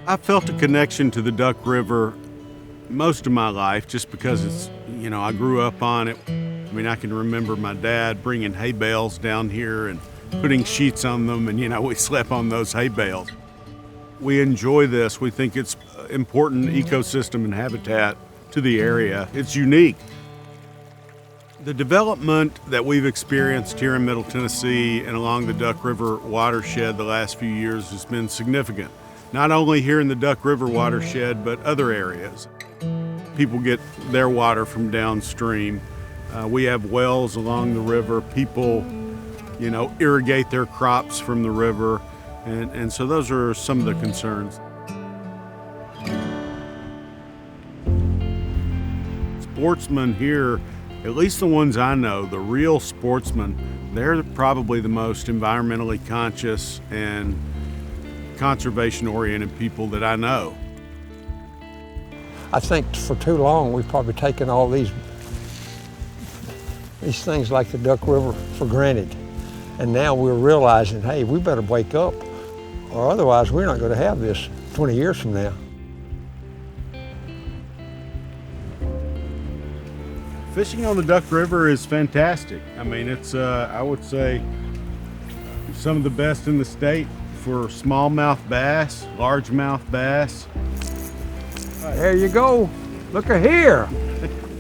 I felt a connection to the Duck River most of my life just because it's, I grew up on it. I mean, I can remember my dad bringing hay bales down here and putting sheets on them, and, we slept on those hay bales. We enjoy this. We think it's important ecosystem and habitat to the area. It's unique. The development that we've experienced here in Middle Tennessee and along the Duck River watershed the last few years has been significant. Not only here in the Duck River watershed, but other areas. People get their water from downstream. We have wells along the river. People, irrigate their crops from the river. And so those are some of the concerns. Sportsmen here, at least the ones I know, the real sportsmen, they're probably the most environmentally conscious and conservation-oriented people that I know. I think for too long we've probably taken all these things like the Duck River for granted. And now we're realizing, hey, we better wake up, or otherwise we're not going to have this 20 years from now. Fishing on the Duck River is fantastic. I mean, it's, I would say, some of the best in the state for smallmouth bass, largemouth bass. There you go. Look at here.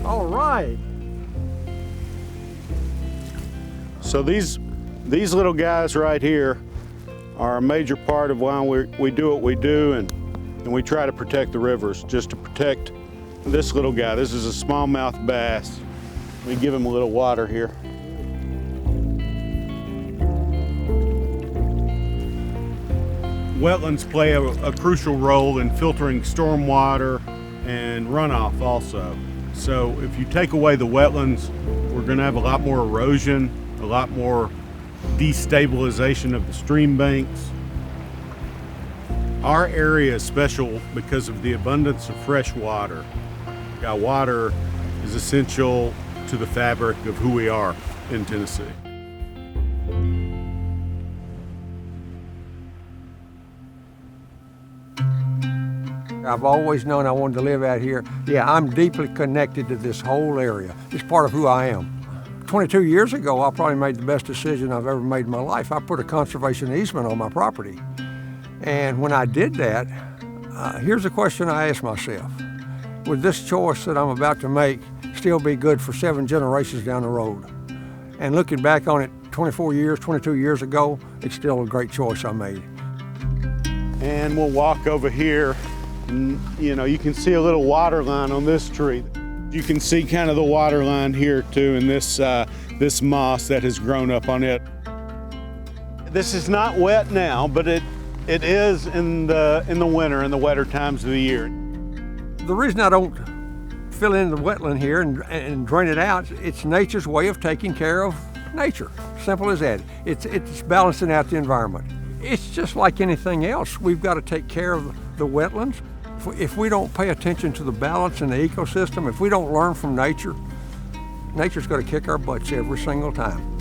All right. So these little guys right here are a major part of why we do what we do, and we try to protect the rivers, just to protect this little guy. This is a smallmouth bass. We give him a little water here. Wetlands play a crucial role in filtering stormwater and runoff also. So if you take away the wetlands, we're going to have a lot more erosion, a lot more destabilization of the stream banks. Our area is special because of the abundance of fresh water. Water is essential to the fabric of who we are in Tennessee. I've always known I wanted to live out here. Yeah, I'm deeply connected to this whole area. It's part of who I am. 22 years ago, I probably made the best decision I've ever made in my life. I put a conservation easement on my property. And when I did that, here's a question I asked myself. Would this choice that I'm about to make still be good for 7 generations down the road? And looking back on it 22 years ago, it's still a great choice I made. And we'll walk over here. And, you can see a little water line on this tree. You can see kind of the water line here too, in this moss that has grown up on it. This is not wet now, but it is in the winter, in the wetter times of the year. The reason I don't fill in the wetland here and drain it out, it's nature's way of taking care of nature. Simple as that. It's balancing out the environment. It's just like anything else. We've got to take care of the wetlands. If we don't pay attention to the balance in the ecosystem, if we don't learn from nature, nature's going to kick our butts every single time.